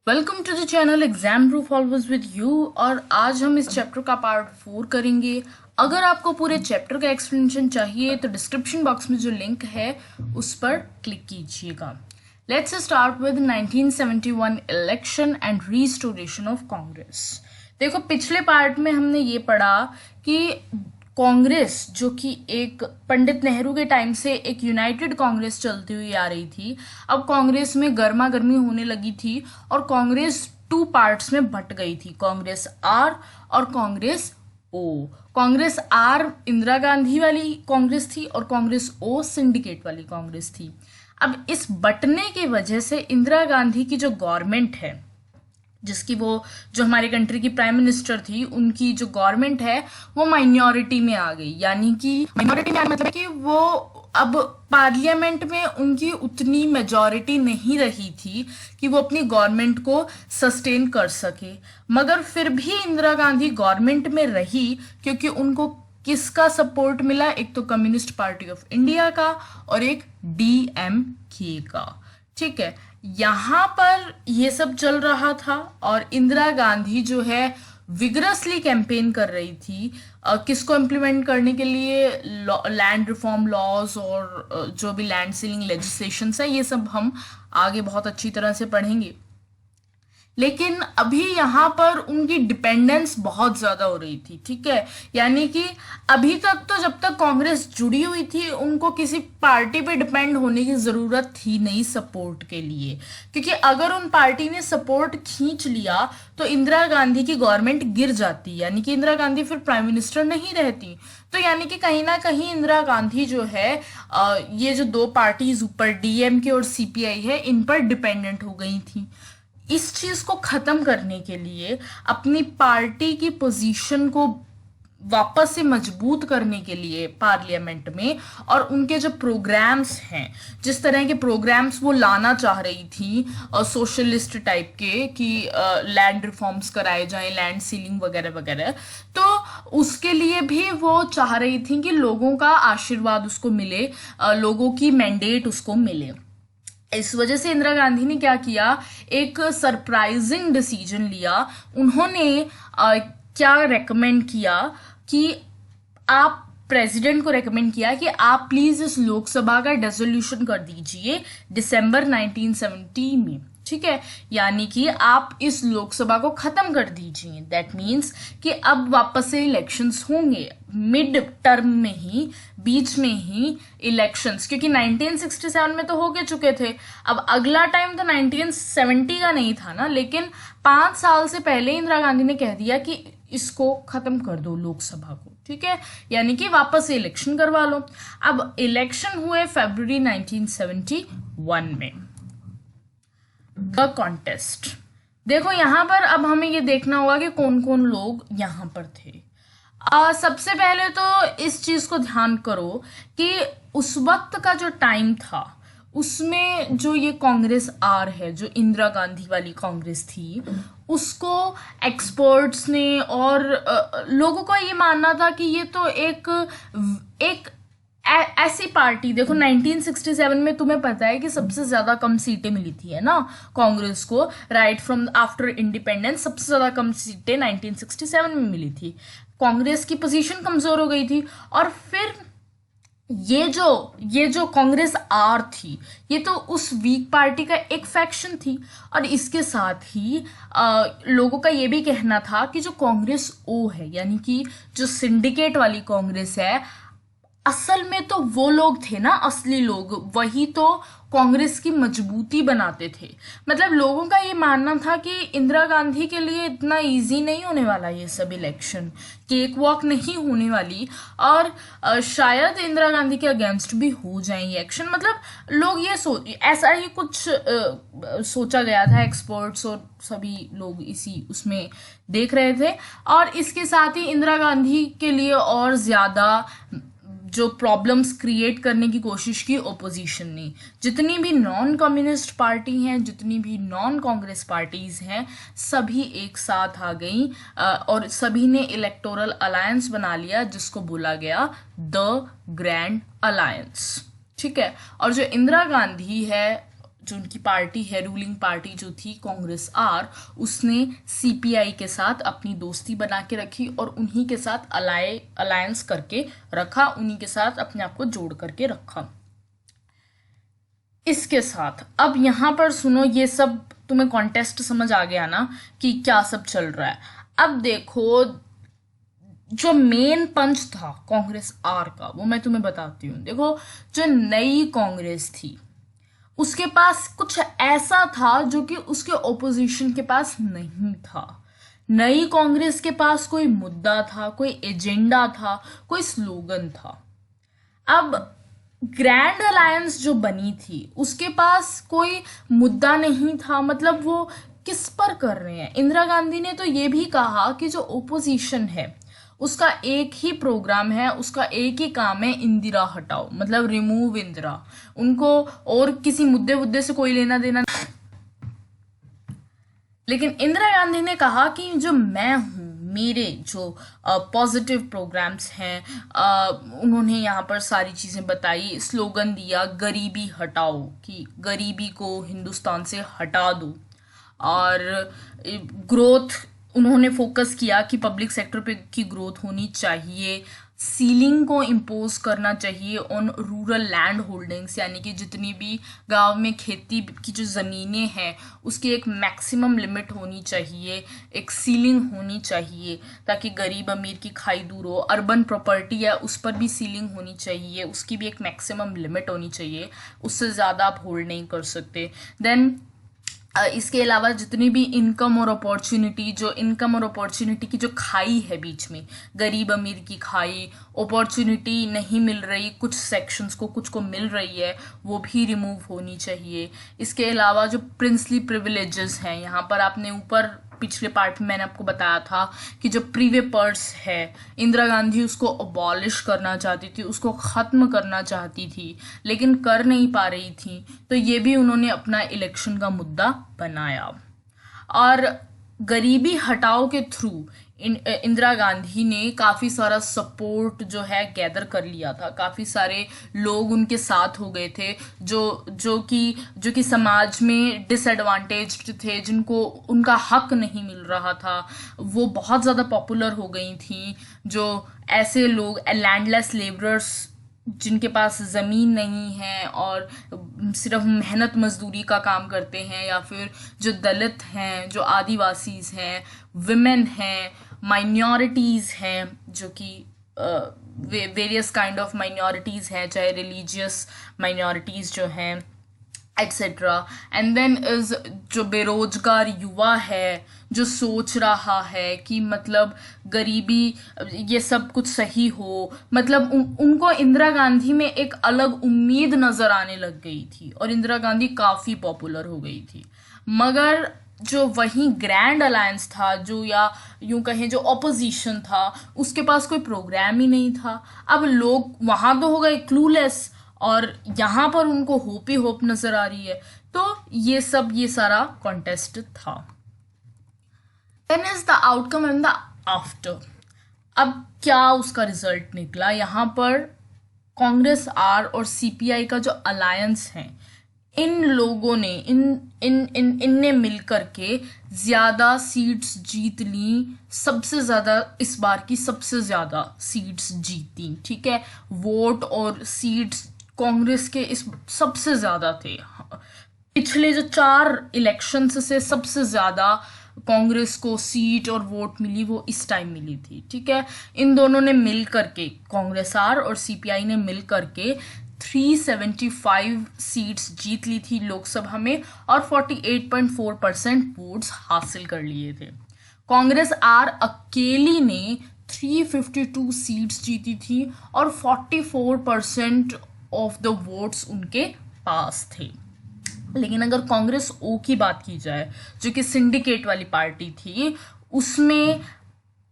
Welcome to the channel exam proof always with you. और आज हम इस चैप्टर का पार्ट 4 करेंगे। अगर आपको पूरे चैप्टर का एक्सप्लेनेशन चाहिए तो डिस्क्रिप्शन बॉक्स में जो लिंक है उस पर क्लिक कीजिएगा। Let's start with 1971 election and restoration of Congress. देखो, पिछले पार्ट में हमने ये पढ़ा कि कांग्रेस, जो कि एक पंडित नेहरू के टाइम से एक यूनाइटेड कांग्रेस चलती हुई आ रही थी, अब कांग्रेस में गर्मा गर्मी होने लगी थी और कांग्रेस टू पार्ट्स में बट गई थी, कांग्रेस आर और कांग्रेस ओ। कांग्रेस आर इंदिरा गांधी वाली कांग्रेस थी और कांग्रेस ओ सिंडिकेट वाली कांग्रेस थी। अब इस बटने की वजह से इंदिरा गांधी की जो गवर्नमेंट है, जिसकी वो जो हमारे कंट्री की प्राइम मिनिस्टर थी, उनकी जो गवर्नमेंट है वो माइनॉरिटी में आ गई। यानी कि माइनॉरिटी में आने मतलब कि वो अब पार्लियामेंट में उनकी उतनी मेजॉरिटी नहीं रही थी कि वो अपनी गवर्नमेंट को सस्टेन कर सके। मगर फिर भी इंदिरा गांधी गवर्नमेंट में रही क्योंकि उनको किसका सपोर्ट मिला? एक तो कम्युनिस्ट पार्टी ऑफ इंडिया का और एक डीएमके का। ठीक है, यहां पर ये सब चल रहा था और इंदिरा गांधी जो है विगरसली कैंपेन कर रही थी किसको इम्प्लीमेंट करने के लिए? लैंड रिफॉर्म लॉज और जो भी लैंड सीलिंग लेजिस्लेशंस है, ये सब हम आगे बहुत अच्छी तरह से पढ़ेंगे। लेकिन अभी यहाँ पर उनकी डिपेंडेंस बहुत ज्यादा हो रही थी। ठीक है, यानी कि अभी तक तो जब तक कांग्रेस जुड़ी हुई थी उनको किसी पार्टी पे डिपेंड होने की जरूरत थी नहीं सपोर्ट के लिए, क्योंकि अगर उन पार्टी ने सपोर्ट खींच लिया तो इंदिरा गांधी की गवर्नमेंट गिर जाती, यानी कि इंदिरा गांधी फिर प्राइम मिनिस्टर नहीं रहती। तो यानी कि कहीं ना कहीं इंदिरा गांधी जो है ये जो दो पार्टीज ऊपर डीएमके और सीपीआई है, इन पर डिपेंडेंट हो गई थी। इस चीज को खत्म करने के लिए, अपनी पार्टी की पोजीशन को वापस से मजबूत करने के लिए पार्लियामेंट में, और उनके जो प्रोग्राम्स हैं, जिस तरह के प्रोग्राम्स वो लाना चाह रही थी सोशलिस्ट टाइप के कि लैंड रिफॉर्म्स कराए जाएं, लैंड सीलिंग वगैरह वगैरह, तो उसके लिए भी वो चाह रही थी कि लोगों का आशीर्वाद उसको मिले, लोगों की मैंडेट उसको मिले। इस वजह से इंदिरा गांधी ने क्या किया, एक सरप्राइजिंग डिसीजन लिया। उन्होंने क्या रेकमेंड किया कि आप प्रेसिडेंट को रेकमेंड किया कि आप प्लीज इस लोकसभा का डिसोल्यूशन कर दीजिए दिसंबर 1970 में। ठीक है, यानी कि आप इस लोकसभा को खत्म कर दीजिए। दैट मीन्स कि अब वापस से इलेक्शंस होंगे मिड टर्म में ही, बीच में ही इलेक्शंस, क्योंकि 1967 में तो हो के चुके थे। अब अगला टाइम तो 1970 का नहीं था ना, लेकिन 5 साल से पहले इंदिरा गांधी ने कह दिया कि इसको खत्म कर दो लोकसभा को। ठीक है, यानी कि वापस से इलेक्शन करवा लो। अब इलेक्शन हुए फरवरी 1971 में। द कॉन्टेस्ट, देखो यहां पर अब हमें ये देखना होगा कि कौन कौन लोग यहां पर थे। सबसे पहले तो इस चीज को ध्यान करो कि उस वक्त का जो टाइम था उसमें जो ये कांग्रेस आर है, जो इंदिरा गांधी वाली कांग्रेस थी, उसको एक्सपर्ट्स ने और लोगों का ये मानना था कि ये तो एक एक ऐसी पार्टी, देखो 1967 में तुम्हें पता है कि सबसे ज्यादा कम सीटें मिली थी, है ना, कांग्रेस को। राइट फ्रॉम आफ्टर इंडिपेंडेंस सबसे ज्यादा कम सीटें 1967 में मिली थी। कांग्रेस की पोजीशन कमजोर हो गई थी। और फिर ये जो कांग्रेस आर थी, ये तो उस वीक पार्टी का एक फैक्शन थी। और इसके साथ ही लोगों का ये भी कहना था कि जो कांग्रेस ओ है, यानी कि जो सिंडिकेट वाली कांग्रेस है, असल में तो वो लोग थे ना, असली लोग, वही तो कांग्रेस की मजबूती बनाते थे। मतलब लोगों का ये मानना था कि इंदिरा गांधी के लिए इतना इजी नहीं होने वाला ये सब इलेक्शन, केक वॉक नहीं होने वाली, और शायद इंदिरा गांधी के अगेंस्ट भी हो जाएंगे एक्शन। मतलब लोग ये ऐसा ही कुछ सोचा गया था, एक्सपर्ट्स और सभी लोग इसी उसमें देख रहे थे। और इसके साथ ही इंदिरा गांधी के लिए और ज्यादा जो प्रॉब्लम्स क्रिएट करने की कोशिश की ओपोजिशन ने। जितनी भी नॉन कम्युनिस्ट पार्टी हैं, जितनी भी नॉन कांग्रेस पार्टीज हैं, सभी एक साथ आ गई और सभी ने इलेक्टोरल अलायंस बना लिया, जिसको बोला गया द ग्रैंड अलायंस। ठीक है, और जो इंदिरा गांधी है, जो उनकी पार्टी है, रूलिंग पार्टी जो थी कांग्रेस आर, उसने सीपीआई के साथ अपनी दोस्ती बना के रखी और उन्हीं के साथ अलायंस करके रखा, उन्हीं के साथ अपने आप को जोड़ करके रखा। इसके साथ अब यहाँ पर सुनो, ये सब तुम्हें कॉन्टेस्ट समझ आ गया ना कि क्या सब चल रहा है। अब देखो, जो मेन पंच था कांग्रेस आर का, वो मैं तुम्हें बताती हूँ। देखो, जो नई कांग्रेस थी उसके पास कुछ ऐसा था जो कि उसके ओपोजिशन के पास नहीं था। नई कांग्रेस के पास कोई मुद्दा था, कोई एजेंडा था, कोई स्लोगन था। अब ग्रैंड अलायंस जो बनी थी उसके पास कोई मुद्दा नहीं था, मतलब वो किस पर कर रहे हैं। इंदिरा गांधी ने तो ये भी कहा कि जो ओपोजिशन है उसका एक ही प्रोग्राम है, उसका एक ही काम है, इंदिरा हटाओ, मतलब रिमूव इंदिरा। उनको और किसी मुद्दे से कोई लेना देना नहीं। लेकिन इंदिरा गांधी ने कहा कि जो मैं हूँ, मेरे जो पॉजिटिव प्रोग्राम्स हैं, उन्होंने यहाँ पर सारी चीज़ें बताई, स्लोगन दिया गरीबी हटाओ, कि गरीबी को हिंदुस्तान से हटा दो। और ग्रोथ उन्होंने फोकस किया कि पब्लिक सेक्टर पे की ग्रोथ होनी चाहिए, सीलिंग को इम्पोज करना चाहिए ऑन रूरल लैंड होल्डिंग्स, यानी कि जितनी भी गांव में खेती की जो ज़मीनें हैं उसकी एक मैक्सिमम लिमिट होनी चाहिए, एक सीलिंग होनी चाहिए, ताकि गरीब अमीर की खाई दूर हो। अर्बन प्रॉपर्टी है उस पर भी सीलिंग होनी चाहिए, उसकी भी एक मैक्सिमम लिमिट होनी चाहिए, उससे ज़्यादा आप होल्ड नहीं कर सकते। देन इसके अलावा जितनी भी इनकम और अपॉर्चुनिटी की जो खाई है बीच में, गरीब अमीर की खाई, अपॉर्चुनिटी नहीं मिल रही, कुछ सेक्शंस को कुछ को मिल रही है, वो भी रिमूव होनी चाहिए। इसके अलावा जो प्रिंसली प्रिविलेजेस हैं, यहाँ पर आपने ऊपर पिछले पार्ट में मैंने आपको बताया था कि जो प्रीवेपर्स है, इंदिरा गांधी उसको अबॉलिश करना चाहती थी, उसको ख़त्म करना चाहती थी, लेकिन कर नहीं पा रही थी, तो ये भी उन्होंने अपना इलेक्शन का मुद्दा बनाया। और गरीबी हटाओ के थ्रू इंदिरा गांधी ने काफ़ी सारा सपोर्ट जो है गैदर कर लिया था, काफ़ी सारे लोग उनके साथ हो गए थे जो कि समाज में डिसएडवांटेज्ड थे, जिनको उनका हक नहीं मिल रहा था, वो बहुत ज़्यादा पॉपुलर हो गई थी। जो ऐसे लोग लैंडलेस लेबरर्स, जिनके पास ज़मीन नहीं है और सिर्फ मेहनत मजदूरी का काम करते हैं, या फिर जो दलित हैं, जो आदिवासीज़ हैं, विमेन हैं, माइनॉरिटीज़ हैं, जो कि वेरियस काइंड ऑफ माइनॉरिटीज़ हैं, चाहे रिलीजियस माइनॉरिटीज़ जो हैं, एट्सेट्रा। एंड देन इज जो बेरोजगार युवा है, जो सोच रहा है कि मतलब गरीबी ये सब कुछ सही हो, मतलब उनको इंदिरा गांधी में एक अलग उम्मीद नज़र आने लग गई थी और इंदिरा गांधी काफ़ी पॉपुलर हो गई थी। मगर जो वहीं ग्रैंड अलायंस था, जो या यूं कहें जो ऑपोजिशन था, उसके पास कोई प्रोग्राम ही नहीं था। अब लोग वहाँ तो हो गए क्लूलेस, और यहाँ पर उनको होप ही होप नजर आ रही है। तो ये सारा कॉन्टेस्ट था। Then is the outcome and the after. अब क्या उसका रिजल्ट निकला? यहाँ पर कांग्रेस आर और सीपीआई का जो अलायंस है, इन लोगों ने इनने मिलकर के ज्यादा सीट्स जीत ली, सबसे ज्यादा इस बार की सबसे ज्यादा सीट्स जीती। ठीक है, वोट और सीट्स कांग्रेस के इस सबसे ज्यादा थे। पिछले जो 4 इलेक्शंस से सबसे ज्यादा कांग्रेस को सीट और वोट मिली, वो इस टाइम मिली थी। ठीक है, इन दोनों ने मिल करके, कांग्रेस आर और सीपीआई ने मिल करके 375 सीट्स जीत ली थी लोकसभा में और 48.4% वोट्स हासिल कर लिए थे। कांग्रेस आर अकेली ने 352 सीट्स जीती थी और 44% ऑफ द वोट्स उनके पास थे। लेकिन अगर कांग्रेस ओ की बात की जाए, जो कि सिंडिकेट वाली पार्टी थी, उसमें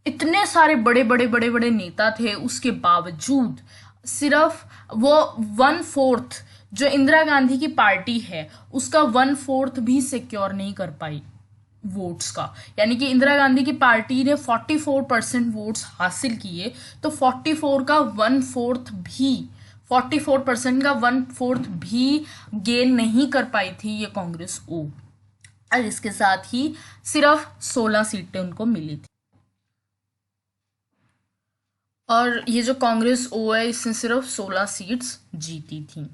इतने सारे बड़े नेता थे, उसके बावजूद सिर्फ वो 1/4 जो इंदिरा गांधी की पार्टी है उसका 1/4 भी सिक्योर नहीं कर पाई वोट्स का। यानी कि इंदिरा गांधी की पार्टी ने 44% वोट्स हासिल किए, तो 44 का 1/4 भी 44% का 1/4 भी गेन नहीं कर पाई थी ये कांग्रेस ओ, और इसके साथ ही सिर्फ 16 सीटें उनको मिली थी। और ये जो कांग्रेस ओ है इसने सिर्फ 16 सीट्स जीती थी।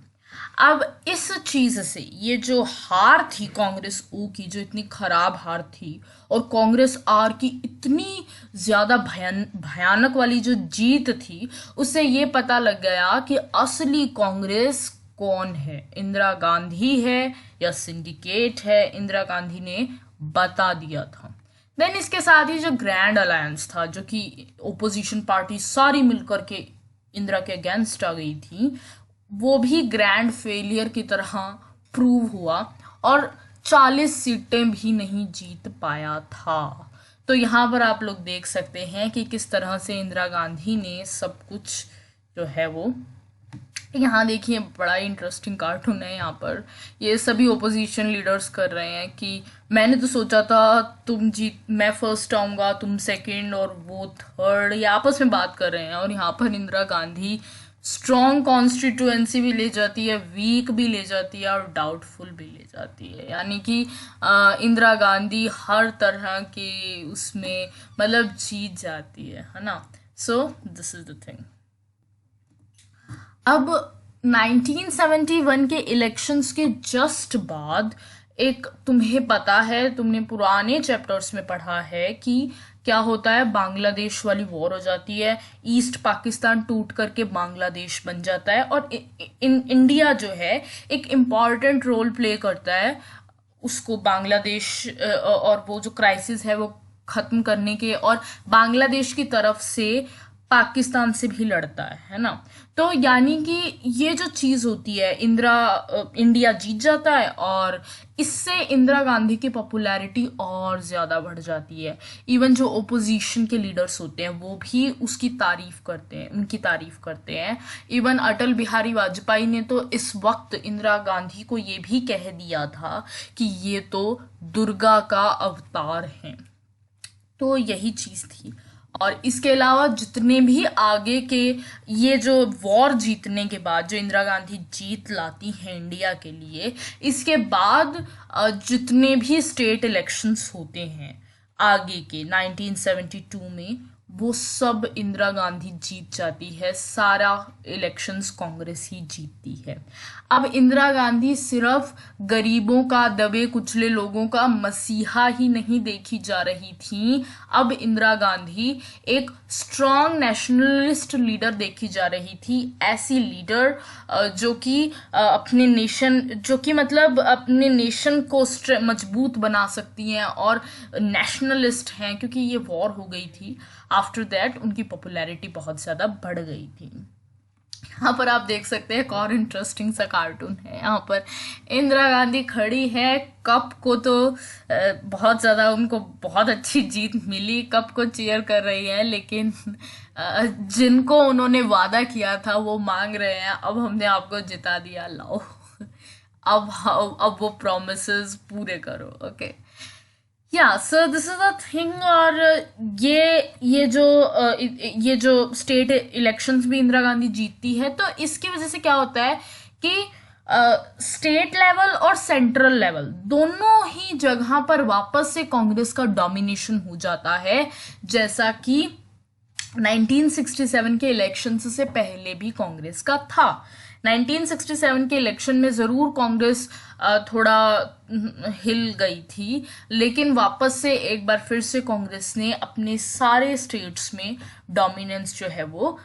अब इस चीज से ये जो हार थी कांग्रेस ओ की, जो इतनी खराब हार थी, और कांग्रेस आर की इतनी ज्यादा भयानक वाली जो जीत थी, उससे ये पता लग गया कि असली कांग्रेस कौन है, इंदिरा गांधी है या सिंडिकेट है। इंदिरा गांधी ने बता दिया था। देन इसके साथ ही जो ग्रैंड अलायंस था, जो कि ओपोजिशन पार्टी सारी मिलकर के इंदिरा के अगेंस्ट आ गई थी, वो भी ग्रैंड फेलियर की तरह प्रूव हुआ और 40 सीटें भी नहीं जीत पाया था। तो यहाँ पर आप लोग देख सकते हैं कि किस तरह से इंदिरा गांधी ने सब कुछ जो है वो, यहाँ देखिए बड़ा इंटरेस्टिंग कार्टून है। यहाँ पर ये सभी ओपोजिशन लीडर्स कर रहे हैं कि मैंने तो सोचा था तुम जीत, मैं फर्स्ट आऊंगा, तुम सेकंड और वो थर्ड, ये आपस में बात कर रहे हैं। और यहाँ पर इंदिरा गांधी स्ट्रॉन्ग कॉन्स्टिट्यूएंसी भी ले जाती है, वीक भी ले जाती है और डाउटफुल भी ले जाती है। यानी कि इंदिरा गांधी हर तरह के उसमें मतलब जीत जाती है ना। So this is the thing. अब 1971 के इलेक्शंस के जस्ट बाद एक, तुम्हें पता है, तुमने पुराने चैप्टर्स में पढ़ा है कि क्या होता है, बांग्लादेश वाली वॉर हो जाती है, ईस्ट पाकिस्तान टूट करके बांग्लादेश बन जाता है, और इंडिया जो है एक इम्पॉर्टेंट रोल प्ले करता है उसको बांग्लादेश और वो जो क्राइसिस है वो खत्म करने के, और बांग्लादेश की तरफ से पाकिस्तान से भी लड़ता है ना। तो यानी कि ये जो चीज होती है, इंडिया जीत जाता है और इससे इंदिरा गांधी की पॉपुलैरिटी और ज्यादा बढ़ जाती है। इवन जो ओपोजिशन के लीडर्स होते हैं वो भी उसकी तारीफ करते हैं, उनकी तारीफ करते हैं। इवन अटल बिहारी वाजपेयी ने तो इस वक्त इंदिरा गांधी को ये भी कह दिया था कि ये तो दुर्गा का अवतार है। तो यही चीज थी। और इसके अलावा जितने भी आगे के, ये जो वॉर जीतने के बाद जो इंदिरा गांधी जीत लाती हैं इंडिया के लिए, इसके बाद जितने भी स्टेट इलेक्शंस होते हैं आगे के 1972 में, वो सब इंदिरा गांधी जीत जाती है। सारा इलेक्शंस कांग्रेस ही जीतती है। अब इंदिरा गांधी सिर्फ गरीबों का, दबे कुचले लोगों का मसीहा ही नहीं देखी जा रही थी, अब इंदिरा गांधी एक स्ट्रॉन्ग नेशनलिस्ट लीडर देखी जा रही थी। ऐसी लीडर जो कि अपने नेशन, जो कि मतलब अपने नेशन को मजबूत बना सकती हैं और नेशनलिस्ट हैं, क्योंकि ये वॉर हो गई थी। आफ्टर दैट उनकी पॉपुलैरिटी बहुत ज्यादा बढ़ गई थी। यहाँ पर आप देख सकते हैं एक और इंटरेस्टिंग सा कार्टून है। यहाँ पर इंदिरा गांधी खड़ी है, कप को तो बहुत ज्यादा, उनको बहुत अच्छी जीत मिली, कप को चीयर कर रही है, लेकिन जिनको उन्होंने वादा किया था वो मांग रहे हैं, अब हमने आपको जिता दिया, लाओ अब वो प्रॉमिसेस पूरे करो। ओके, या so this is the thing. और ये जो स्टेट इलेक्शंस भी इंदिरा गांधी जीतती है, तो इसकी वजह से क्या होता है कि स्टेट लेवल और सेंट्रल लेवल दोनों ही जगह पर वापस से कांग्रेस का डोमिनेशन हो जाता है, जैसा कि 1967 के इलेक्शन से पहले भी कांग्रेस का था। 1967 के इलेक्शन में जरूर कांग्रेस थोड़ा हिल गई थी, लेकिन वापस से एक बार फिर से कांग्रेस ने अपने सारे स्टेट्स में डोमिनेंस जो है वो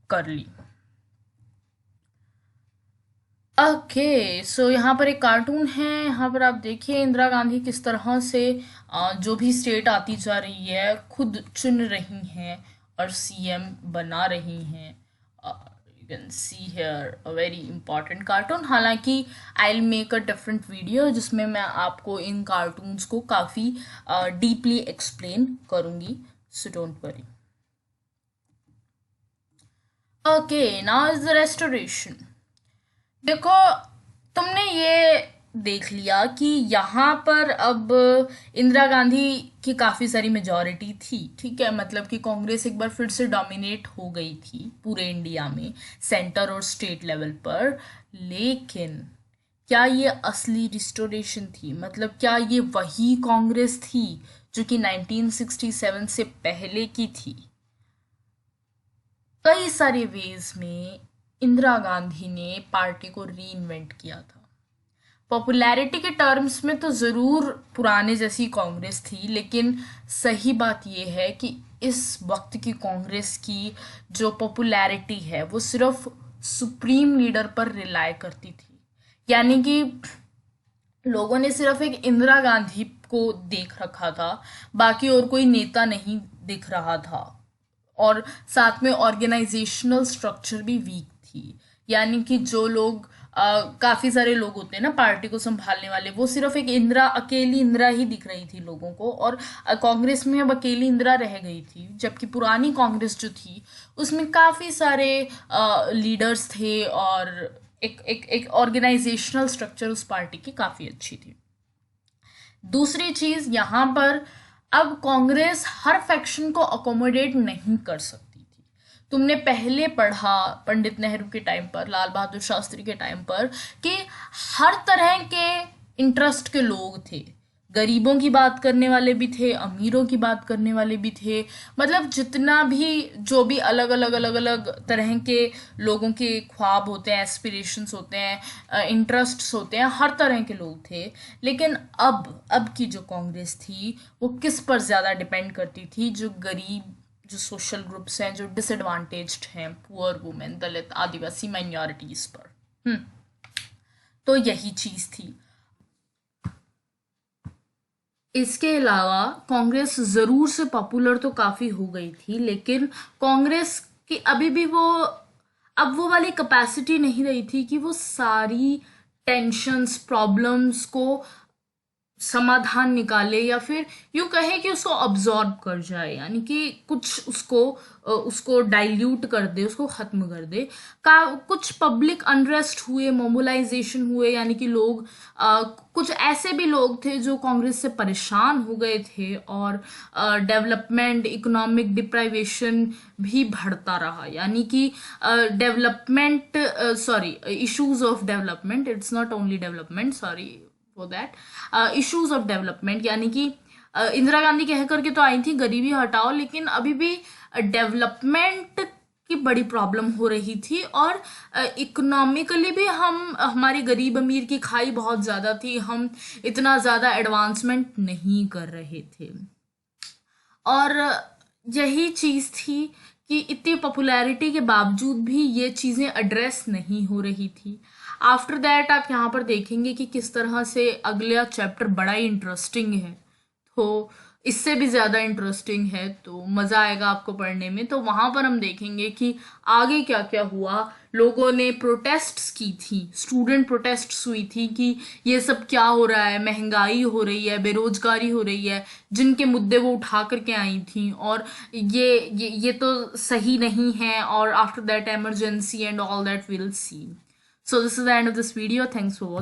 कर ली। ओके, सो यहाँ पर एक कार्टून है। यहाँ पर आप देखिए इंदिरा गांधी किस तरह से जो भी स्टेट आती जा रही है खुद चुन रही हैं और सीएम बना रही हैं। You can see here a very important cartoon. हालांकि I will make a different video जिसमें मैं आपको इन कार्टून्स को काफ़ी डीपली एक्सप्लेन करूँगी, so don't worry. Okay, now is the restoration. देखो, तुमने ये देख लिया कि यहाँ पर अब इंदिरा गांधी की काफ़ी सारी मेजॉरिटी थी, ठीक है, मतलब कि कांग्रेस एक बार फिर से डोमिनेट हो गई थी पूरे इंडिया में, सेंटर और स्टेट लेवल पर। लेकिन क्या ये असली रिस्टोरेशन थी? मतलब क्या ये वही कांग्रेस थी जो कि 1967 से पहले की थी? कई सारे वेज में इंदिरा गांधी ने पार्टी को रीइन्वेंट किया था। पॉपुलैरिटी के टर्म्स में तो ज़रूर पुराने जैसी कांग्रेस थी, लेकिन सही बात यह है कि इस वक्त की कांग्रेस की जो पॉपुलैरिटी है वो सिर्फ सुप्रीम लीडर पर रिलाय करती थी। यानी कि लोगों ने सिर्फ एक इंदिरा गांधी को देख रखा था, बाकी और कोई नेता नहीं दिख रहा था। और साथ में ऑर्गेनाइजेशनल स्ट्रक्चर भी वीक थी। यानी कि जो लोग काफ़ी सारे लोग होते हैं ना पार्टी को संभालने वाले, वो सिर्फ एक इंदिरा, अकेली इंदिरा ही दिख रही थी लोगों को। और कांग्रेस में अब अकेली इंदिरा रह गई थी, जबकि पुरानी कांग्रेस जो थी उसमें काफ़ी सारे लीडर्स थे और एक ऑर्गेनाइजेशनल स्ट्रक्चर उस पार्टी की काफ़ी अच्छी थी। दूसरी चीज़ यहाँ पर, अब कांग्रेस हर फैक्शन को अकोमोडेट नहीं कर सकती थी। तुमने पहले पढ़ा पंडित नेहरू के टाइम पर, लाल बहादुर शास्त्री के टाइम पर, कि हर तरह के इंटरेस्ट के लोग थे। गरीबों की बात करने वाले भी थे, अमीरों की बात करने वाले भी थे, मतलब जितना भी जो भी अलग अलग अलग अलग तरह के लोगों के ख्वाब होते हैं, एस्पिरेशंस होते हैं, इंटरेस्ट्स होते हैं, हर तरह के लोग थे। लेकिन अब की जो कांग्रेस थी वो किस पर ज़्यादा डिपेंड करती थी? जो गरीब, जो सोशल ग्रुप्स हैं, जो डिसएडवांटेज्ड हैं, पुअर वुमेन, दलित, आदिवासी माइनॉरिटीज़ पर। तो यही चीज़ थी। इसके अलावा कांग्रेस ज़रूर से पॉपुलर तो काफ़ी हो गई थी, लेकिन कांग्रेस की अभी भी वो, अब वो वाली कैपेसिटी नहीं रही थी कि वो सारी टेंशन्स, प्रॉब्लम्स को समाधान निकाले, या फिर यूं कहे कि उसको अब्जॉर्ब कर जाए, यानी कि कुछ उसको डाइल्यूट कर दे, उसको ख़त्म कर दे। कुछ पब्लिक अनरेस्ट हुए, मोबिलाइजेशन हुए, यानी कि लोग, कुछ ऐसे भी लोग थे जो कांग्रेस से परेशान हो गए थे, और डेवलपमेंट, इकोनॉमिक डिप्राइवेशन भी बढ़ता रहा। यानी कि development, sorry, issues of development, it's not only development, sorry for that, issues of development. यानी कि इंदिरा गांधी कह करके तो आई थी गरीबी हटाओ, लेकिन अभी भी डेवलपमेंट की बड़ी प्रॉब्लम हो रही थी, और इकोनॉमिकली भी हमारी गरीब अमीर की खाई बहुत ज़्यादा थी, हम इतना ज़्यादा एडवांसमेंट नहीं कर रहे थे। और यही चीज़ थी कि इतनी पॉपुलैरिटी के बावजूद भी ये चीज़ें एड्रेस नहीं हो रही थी। आफ्टर दैट आप यहाँ पर देखेंगे कि किस तरह से अगला चैप्टर बड़ा ही इंटरेस्टिंग है, तो इससे भी ज़्यादा इंटरेस्टिंग है, तो मज़ा आएगा आपको पढ़ने में। तो वहाँ पर हम देखेंगे कि आगे क्या क्या हुआ। लोगों ने प्रोटेस्ट्स की थी, स्टूडेंट प्रोटेस्ट्स हुई थी कि ये सब क्या हो रहा है, महंगाई हो रही है, बेरोजगारी हो रही है, जिनके मुद्दे वो उठा करके आई थी, और ये तो सही नहीं है। और after that emergency and all that will see. So this is the end of this video. Thanks for watching.